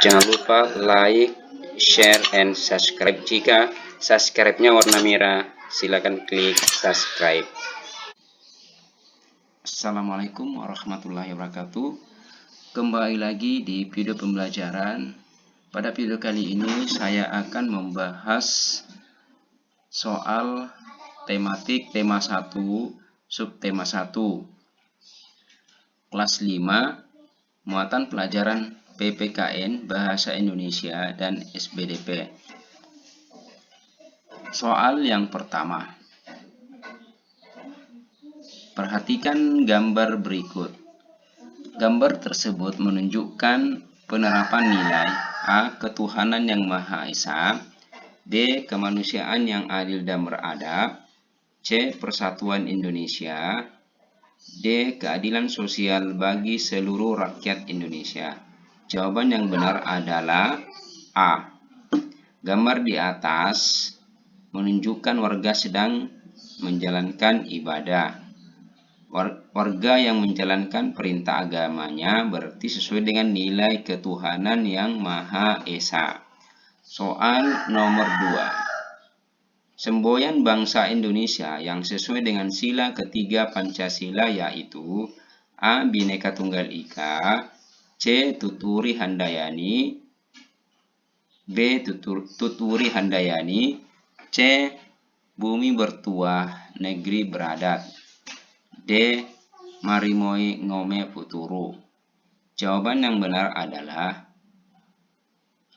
Jangan lupa like, share, and subscribe. Jika subscribe-nya warna merah, silakan klik subscribe. Assalamualaikum warahmatullahi wabarakatuh. Kembali lagi di video pembelajaran. Pada video kali ini saya akan membahas soal tematik tema 1, subtema 1, kelas 5, muatan pelajaran PPKN Bahasa Indonesia dan SBDP. Soal yang pertama. Perhatikan gambar berikut. Gambar tersebut menunjukkan penerapan nilai A. Ketuhanan yang Maha Esa, B. Kemanusiaan yang adil dan beradab, C. Persatuan Indonesia, D. Keadilan sosial bagi seluruh rakyat Indonesia. Jawaban yang benar adalah A. Gambar di atas menunjukkan warga sedang menjalankan ibadah. Warga yang menjalankan perintah agamanya berarti sesuai dengan nilai ketuhanan yang Maha Esa. Soal nomor 2. Semboyan bangsa Indonesia yang sesuai dengan sila ketiga Pancasila yaitu A. Bhinneka Tunggal Ika, C. Tuturi Handayani, B. Tuturi Handayani, C. Bumi bertuah, negeri beradat, D. Marimoy ngome puturu. Jawaban yang benar adalah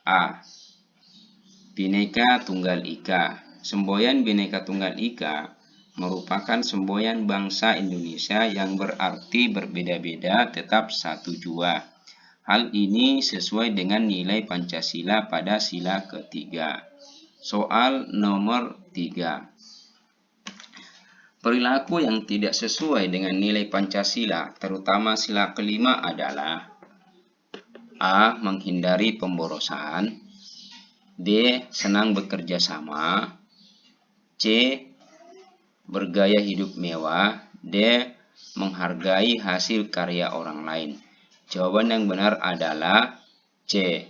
A. Bhinneka Tunggal Ika. Semboyan Bhinneka Tunggal Ika merupakan semboyan bangsa Indonesia yang berarti berbeda-beda tetap satu jua. Hal ini sesuai dengan nilai Pancasila pada sila ketiga. Soal nomor 3. Perilaku yang tidak sesuai dengan nilai Pancasila, terutama sila kelima adalah A. Menghindari pemborosan, B. Senang bekerja sama, C. Bergaya hidup mewah, D. Menghargai hasil karya orang lain. Jawaban yang benar adalah C.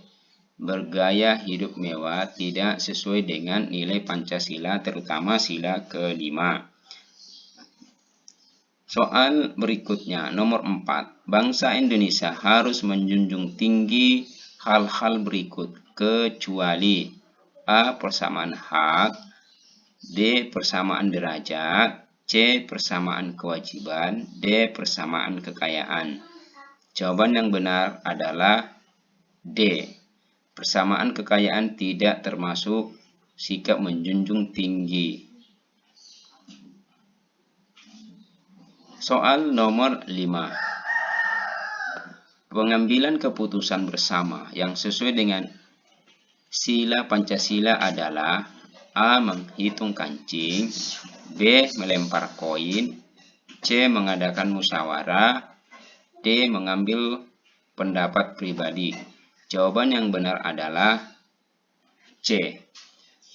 Bergaya hidup mewah tidak sesuai dengan nilai Pancasila, terutama sila kelima. Soal berikutnya, nomor 4. Bangsa Indonesia harus menjunjung tinggi hal-hal berikut, kecuali A. Persamaan hak, B. Persamaan derajat, C. Persamaan kewajiban, D. Persamaan kekayaan. Jawaban yang benar adalah D. Persamaan kekayaan tidak termasuk sikap menjunjung tinggi. Soal nomor 5. Pengambilan keputusan bersama yang sesuai dengan sila Pancasila adalah A. Menghitung kancing, B. Melempar koin, C. Mengadakan musyawarah, D. Mengambil pendapat pribadi. Jawaban yang benar adalah C.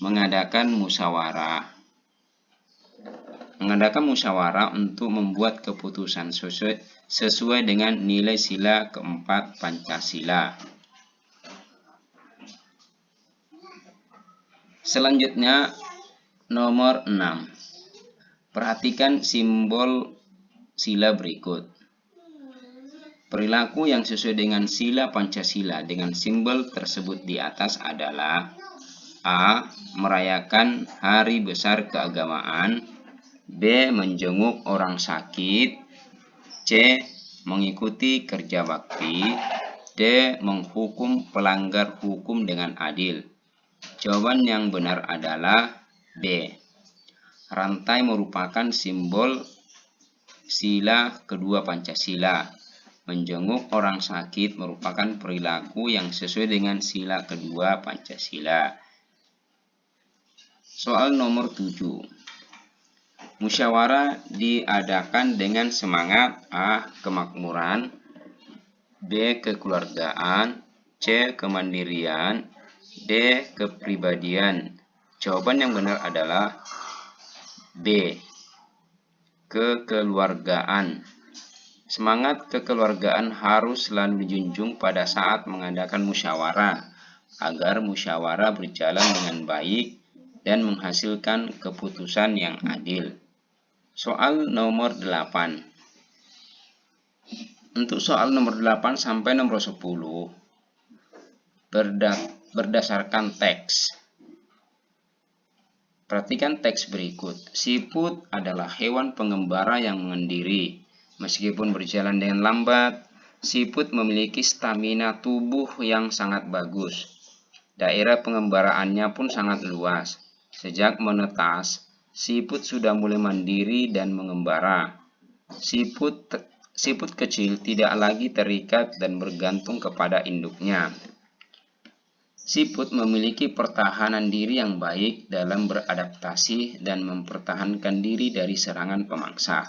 Mengadakan musyawarah. Mengadakan musyawarah untuk membuat keputusan sesuai dengan nilai sila keempat Pancasila. Selanjutnya, nomor 6. Perhatikan simbol sila berikut. Perilaku yang sesuai dengan sila Pancasila dengan simbol tersebut di atas adalah A. Merayakan hari besar keagamaan, B. Menjenguk orang sakit, C. Mengikuti kerja bakti, D. Menghukum pelanggar hukum dengan adil. Jawaban yang benar adalah B. Rantai merupakan simbol sila kedua Pancasila. Menjenguk orang sakit merupakan perilaku yang sesuai dengan sila kedua Pancasila. Soal nomor 7. Musyawarah diadakan dengan semangat A. Kemakmuran, B. Kekeluargaan, C. Kemandirian, D. Kepribadian. Jawaban yang benar adalah B. Kekeluargaan. Semangat kekeluargaan harus selalu dijunjung pada saat mengadakan musyawarah, agar musyawarah berjalan dengan baik dan menghasilkan keputusan yang adil. Soal nomor 8. Untuk soal nomor 8 sampai nomor 10, berdasarkan teks. Perhatikan teks berikut. Siput adalah hewan pengembara yang mengendiri. Meskipun berjalan dengan lambat, siput memiliki stamina tubuh yang sangat bagus. Daerah pengembaraannya pun sangat luas. Sejak menetas, siput sudah mulai mandiri dan mengembara. Siput kecil tidak lagi terikat dan bergantung kepada induknya. Siput memiliki pertahanan diri yang baik dalam beradaptasi dan mempertahankan diri dari serangan pemangsa.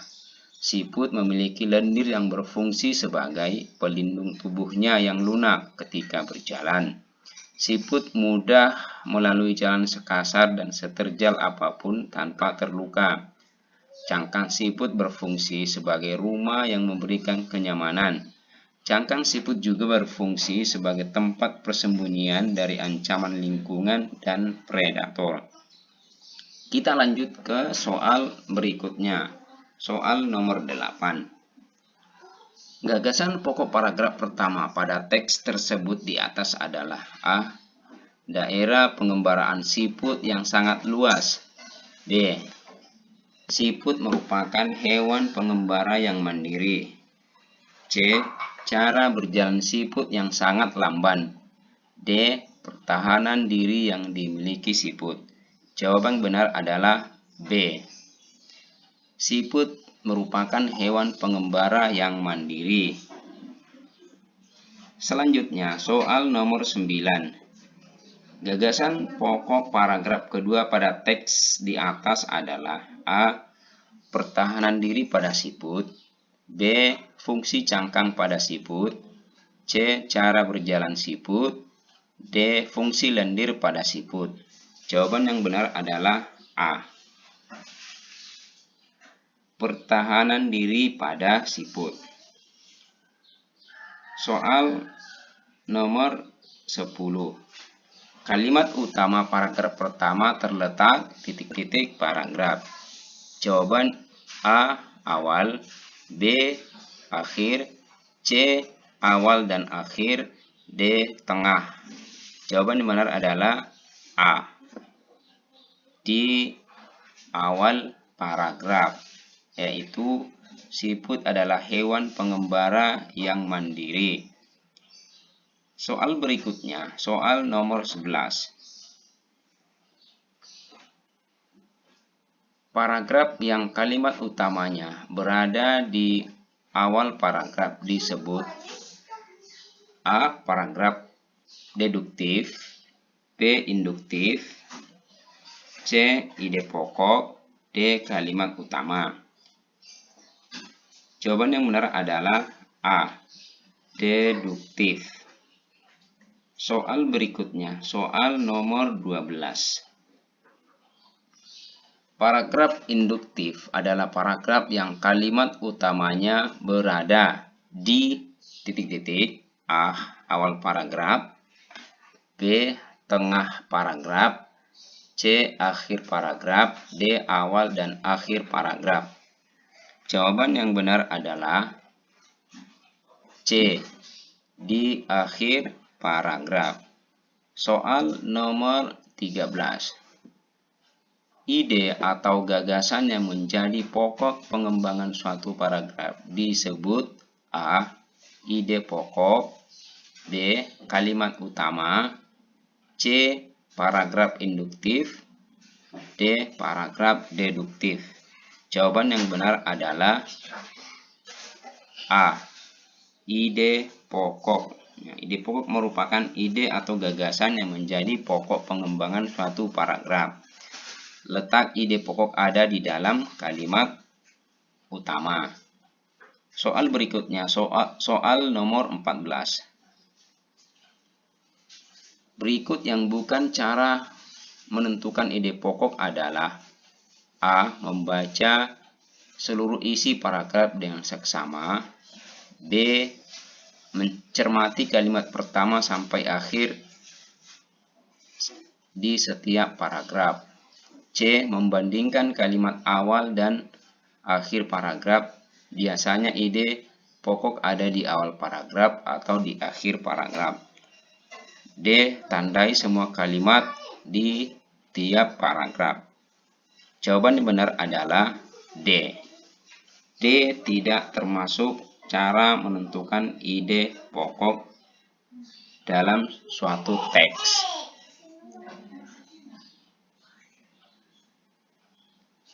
Siput memiliki lendir yang berfungsi sebagai pelindung tubuhnya yang lunak ketika berjalan. Siput mudah melalui jalan sekasar dan seterjal apapun tanpa terluka. Cangkang siput berfungsi sebagai rumah yang memberikan kenyamanan. Cangkang siput juga berfungsi sebagai tempat persembunyian dari ancaman lingkungan dan predator. Kita lanjut ke soal berikutnya. Soal nomor 8. Gagasan pokok paragraf pertama pada teks tersebut di atas adalah A. Daerah pengembaraan siput yang sangat luas. B. Siput merupakan hewan pengembara yang mandiri. C. Cara berjalan siput yang sangat lamban. D. Pertahanan diri yang dimiliki siput. Jawaban benar adalah B. Siput merupakan hewan pengembara yang mandiri. Selanjutnya, soal nomor 9. Gagasan pokok paragraf kedua pada teks di atas adalah A. Pertahanan diri pada siput. B. Fungsi cangkang pada siput. C. Cara berjalan siput. D. Fungsi lendir pada siput. Jawaban yang benar adalah A. Pertahanan diri pada siput. Soal nomor 10. Kalimat utama paragraf pertama terletak titik-titik paragraf. Jawaban A. Awal. B. Akhir. C. Awal dan akhir. D. Tengah. Jawaban yang benar adalah A. Di awal paragraf, yaitu siput adalah hewan pengembara yang mandiri. Soal berikutnya, soal nomor 11. Paragraf yang kalimat utamanya berada di awal paragraf disebut A. Paragraf deduktif. B. Induktif. C. Ide pokok. D. Kalimat utama. Jawaban yang benar adalah A. Deduktif. Soal berikutnya, soal nomor 12. Paragraf induktif adalah paragraf yang kalimat utamanya berada di titik-titik. A. Awal paragraf. B. Tengah paragraf. C. Akhir paragraf. D. Awal dan akhir paragraf. Jawaban yang benar adalah C. Di akhir paragraf. Soal nomor 13. Ide atau gagasan yang menjadi pokok pengembangan suatu paragraf disebut A. Ide pokok. B. Kalimat utama. C. Paragraf induktif. D. Paragraf deduktif. Jawaban yang benar adalah A. Ide pokok. Ide pokok merupakan ide atau gagasan yang menjadi pokok pengembangan suatu paragraf. Letak ide pokok ada di dalam kalimat utama. Soal berikutnya, soal nomor 14. Berikut yang bukan cara menentukan ide pokok adalah A. Membaca seluruh isi paragraf dengan seksama. B. Mencermati kalimat pertama sampai akhir di setiap paragraf. C. Membandingkan kalimat awal dan akhir paragraf. Biasanya ide pokok ada di awal paragraf atau di akhir paragraf. D. Tandai semua kalimat di tiap paragraf. Jawaban yang benar adalah D. D tidak termasuk cara menentukan ide pokok dalam suatu teks.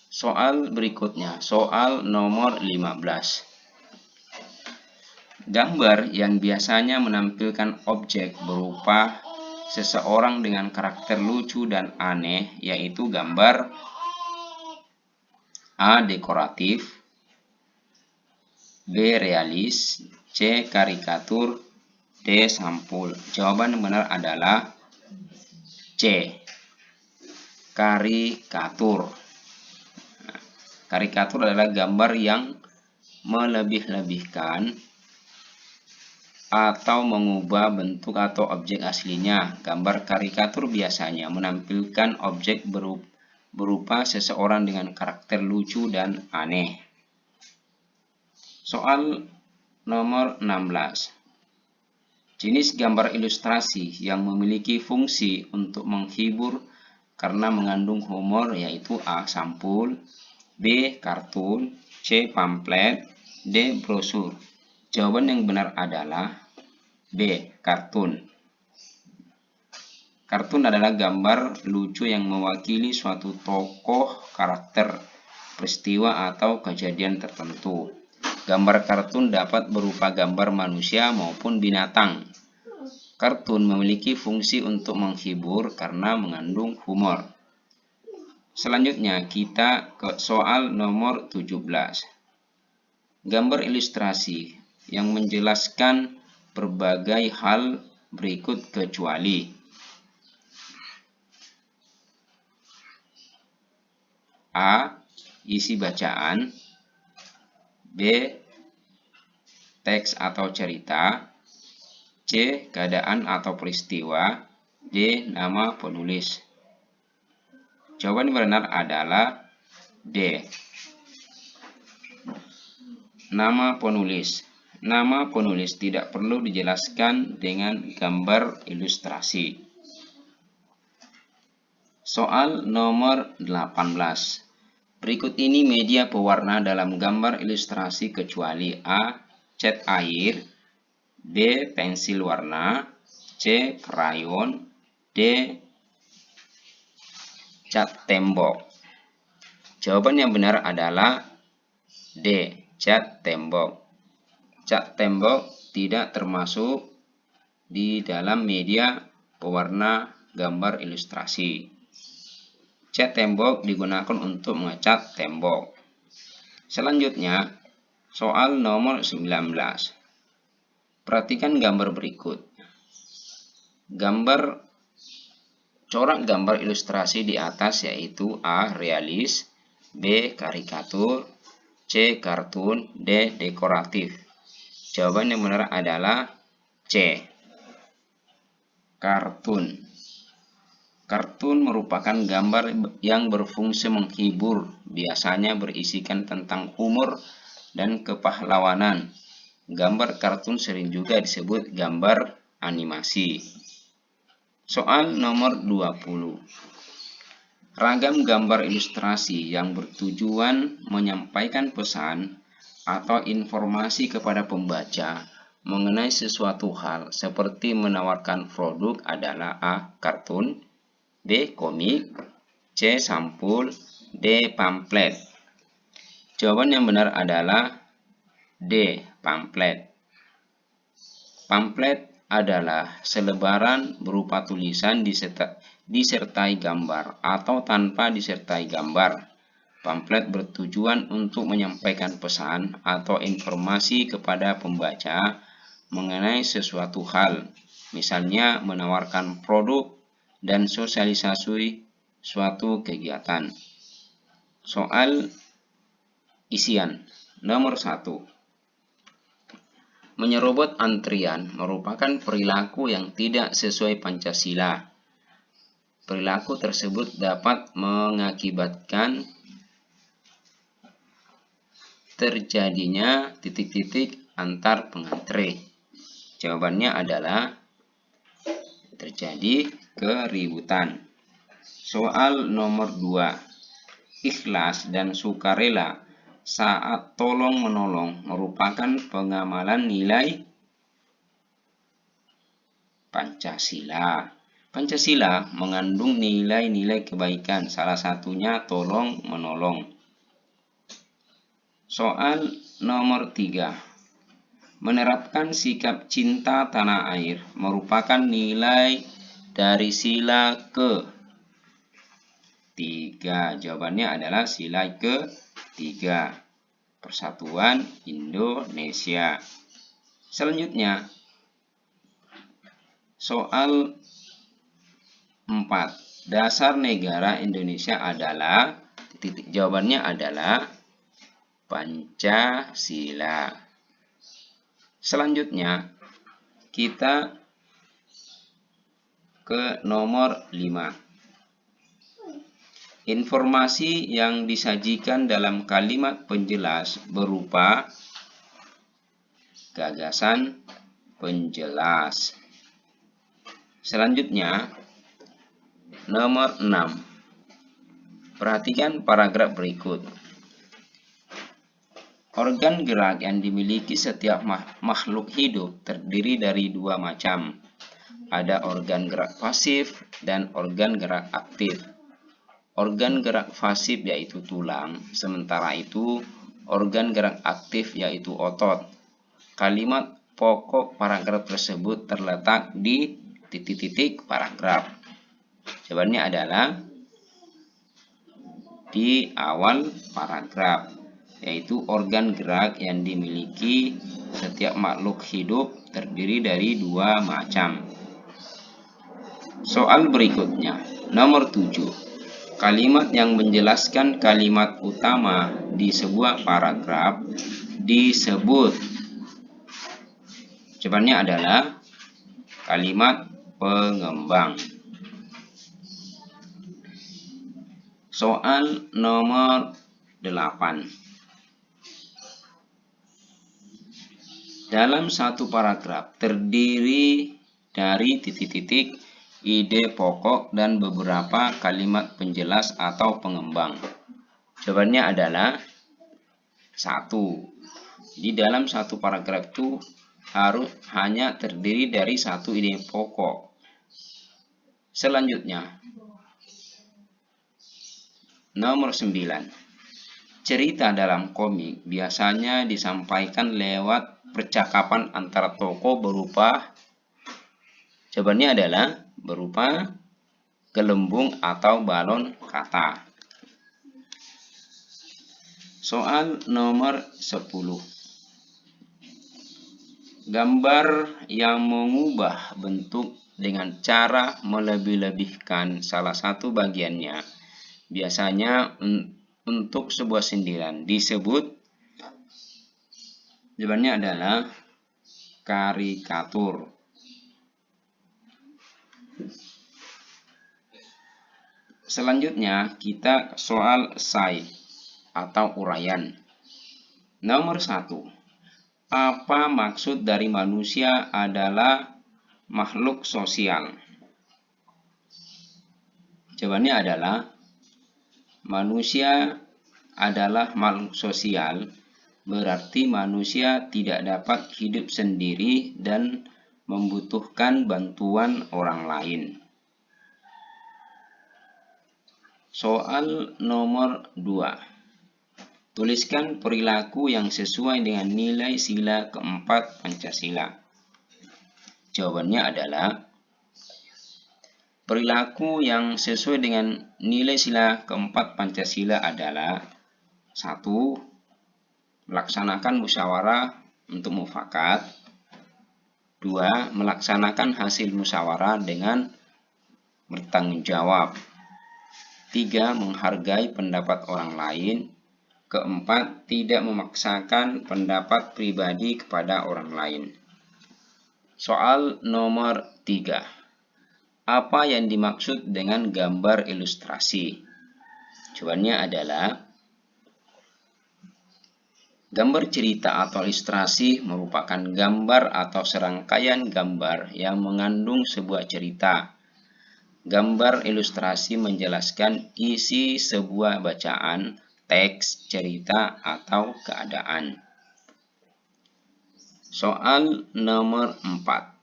Soal berikutnya, soal nomor 15. Gambar yang biasanya menampilkan objek berupa seseorang dengan karakter lucu dan aneh, yaitu gambar A. Dekoratif, B. Realis, C. Karikatur, D. Sampul. Jawaban yang benar adalah C. Karikatur. Karikatur adalah gambar yang melebih-lebihkan atau mengubah bentuk atau objek aslinya. Gambar karikatur biasanya menampilkan objek berupa seseorang dengan karakter lucu dan aneh. Soal nomor 16. Jenis gambar ilustrasi yang memiliki fungsi untuk menghibur karena mengandung humor yaitu A. Sampul, B. Kartun, C. Pamflet, D. Brosur. Jawaban yang benar adalah B. Kartun. Kartun adalah gambar lucu yang mewakili suatu tokoh, karakter, peristiwa, atau kejadian tertentu. Gambar kartun dapat berupa gambar manusia maupun binatang. Kartun memiliki fungsi untuk menghibur karena mengandung humor. Selanjutnya kita ke soal nomor 17. Gambar ilustrasi yang menjelaskan berbagai hal berikut kecuali A. Isi bacaan, B. Teks atau cerita, C. Keadaan atau peristiwa, D. Nama penulis. Jawaban yang benar adalah D. Nama penulis. Nama penulis tidak perlu dijelaskan dengan gambar ilustrasi. Soal nomor 18. Berikut ini media pewarna dalam gambar ilustrasi kecuali A. Cat air, B. Pensil warna, C. Krayon, D. Cat tembok. Jawaban yang benar adalah D. Cat tembok. Cat tembok tidak termasuk di dalam media pewarna gambar ilustrasi. Cat tembok digunakan untuk mengecat tembok. Selanjutnya, soal nomor 19. Perhatikan gambar berikut. Corak gambar ilustrasi di atas yaitu A. Realis, B. Karikatur, C. Kartun, D. Dekoratif. Jawaban yang benar adalah C. Kartun. Kartun merupakan gambar yang berfungsi menghibur, biasanya berisikan tentang humor dan kepahlawanan. Gambar kartun sering juga disebut gambar animasi. Soal nomor 20. Ragam gambar ilustrasi yang bertujuan menyampaikan pesan atau informasi kepada pembaca mengenai sesuatu hal seperti menawarkan produk adalah A. Kartun, B. Komik, C. Sampul, D. Pamflet. Jawaban yang benar adalah D. Pamflet. Pamflet adalah selebaran berupa tulisan disertai gambar atau tanpa disertai gambar. Pamflet bertujuan untuk menyampaikan pesan atau informasi kepada pembaca mengenai sesuatu hal, misalnya menawarkan produk dan sosialisasi suatu kegiatan. Soal isian nomor 1. Menyerobot antrian merupakan perilaku yang tidak sesuai Pancasila. Perilaku tersebut dapat mengakibatkan terjadinya titik-titik antar pengantre. Jawabannya adalah terjadi keributan. Soal nomor 2. Ikhlas dan sukarela saat tolong-menolong merupakan pengamalan nilai Pancasila. Pancasila mengandung nilai-nilai kebaikan, salah satunya tolong-menolong. Soal nomor 3. Menerapkan sikap cinta tanah air merupakan nilai dari sila ke-3. Jawabannya adalah sila ke-3. Persatuan Indonesia. Selanjutnya, soal 4. Dasar negara Indonesia adalah, jawabannya adalah Pancasila. Selanjutnya, kita ke nomor 5. Informasi yang disajikan dalam kalimat penjelas berupa gagasan penjelas. Selanjutnya, nomor 6. Perhatikan paragraf berikut. Organ gerak yang dimiliki setiap makhluk hidup terdiri dari dua macam. Ada organ gerak pasif dan organ gerak aktif. Organ gerak pasif yaitu tulang, sementara itu organ gerak aktif yaitu otot. Kalimat pokok paragraf tersebut terletak di titik-titik paragraf. Jawabannya adalah di awal paragraf, yaitu organ gerak yang dimiliki setiap makhluk hidup terdiri dari dua macam. Soal berikutnya, nomor 7. Kalimat yang menjelaskan kalimat utama di sebuah paragraf disebut. Jawabannya adalah kalimat pengembang. Soal nomor 8. Dalam satu paragraf terdiri dari titik-titik, ide pokok, dan beberapa kalimat penjelas atau pengembang. Jawabannya adalah 1. Jadi dalam satu paragraf itu harus hanya terdiri dari satu ide pokok. Selanjutnya, nomor 9. Cerita dalam komik biasanya disampaikan lewat percakapan antara tokoh berupa, jawabannya adalah berupa gelembung atau balon kata. Soal nomor 10. Gambar yang mengubah bentuk dengan cara melebih-lebihkan salah satu bagiannya, biasanya untuk sebuah sindiran, disebut. Jawabannya adalah karikatur. Selanjutnya kita soal esai atau uraian. Nomor 1. Apa maksud dari manusia adalah makhluk sosial? Jawabannya adalah manusia adalah makhluk sosial, berarti manusia tidak dapat hidup sendiri dan membutuhkan bantuan orang lain. Soal nomor 2. Tuliskan perilaku yang sesuai dengan nilai sila keempat Pancasila. Jawabannya adalah perilaku yang sesuai dengan nilai sila keempat Pancasila adalah 1. Melaksanakan musyawarah untuk mufakat. 2. Melaksanakan hasil musyawarah dengan bertanggung jawab. 3. Menghargai pendapat orang lain. Keempat, tidak memaksakan pendapat pribadi kepada orang lain. Soal nomor 3. Apa yang dimaksud dengan gambar ilustrasi? Jawabannya adalah gambar cerita atau ilustrasi merupakan gambar atau serangkaian gambar yang mengandung sebuah cerita. Gambar ilustrasi menjelaskan isi sebuah bacaan, teks, cerita, atau keadaan. Soal nomor 4.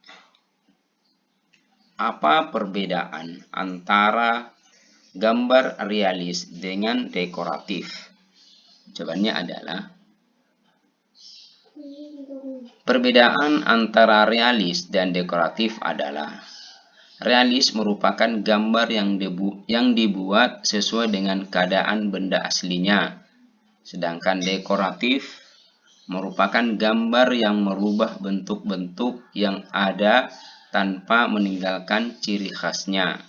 Apa perbedaan antara gambar realis dengan dekoratif? Jawabannya adalah perbedaan antara realis dan dekoratif adalah realis merupakan gambar yang dibuat sesuai dengan keadaan benda aslinya, sedangkan dekoratif merupakan gambar yang merubah bentuk-bentuk yang ada tanpa meninggalkan ciri khasnya.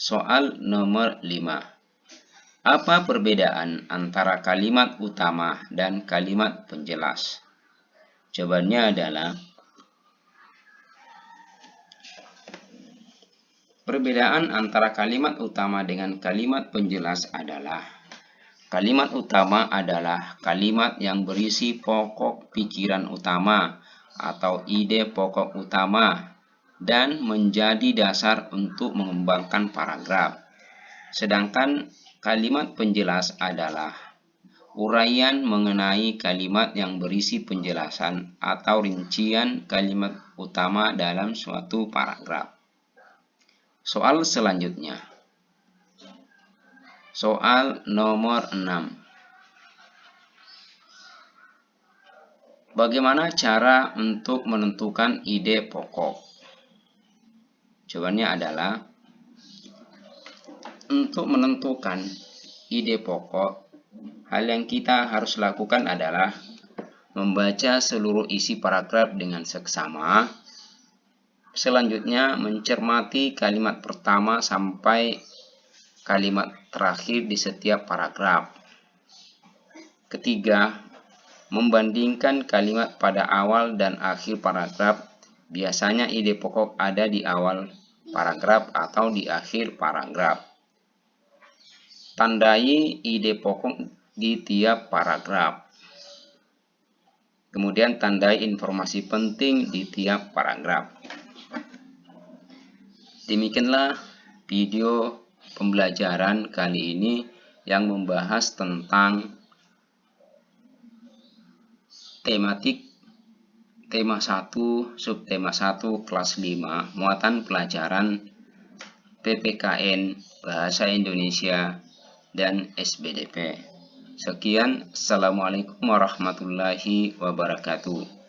Soal nomor 5. Apa perbedaan antara kalimat utama dan kalimat penjelas? Jawabannya adalah perbedaan antara kalimat utama dengan kalimat penjelas adalah kalimat utama adalah kalimat yang berisi pokok pikiran utama atau ide pokok utama dan menjadi dasar untuk mengembangkan paragraf. Sedangkan kalimat penjelas adalah uraian mengenai kalimat yang berisi penjelasan atau rincian kalimat utama dalam suatu paragraf. Soal selanjutnya. Soal nomor 6. Bagaimana cara untuk menentukan ide pokok? Jawabannya adalah untuk menentukan ide pokok, hal yang kita harus lakukan adalah membaca seluruh isi paragraf dengan seksama. Selanjutnya, mencermati kalimat pertama sampai kalimat terakhir di setiap paragraf. Ketiga, membandingkan kalimat pada awal dan akhir paragraf. Biasanya ide pokok ada di awal paragraf atau di akhir paragraf. Tandai ide pokok di tiap paragraf. Kemudian tandai informasi penting di tiap paragraf. Demikianlah video pembelajaran kali ini yang membahas tentang tematik tema 1, subtema 1 kelas 5, muatan pelajaran PPKN Bahasa Indonesia dan SBDP. Sekian, Assalamualaikum warahmatullahi wabarakatuh.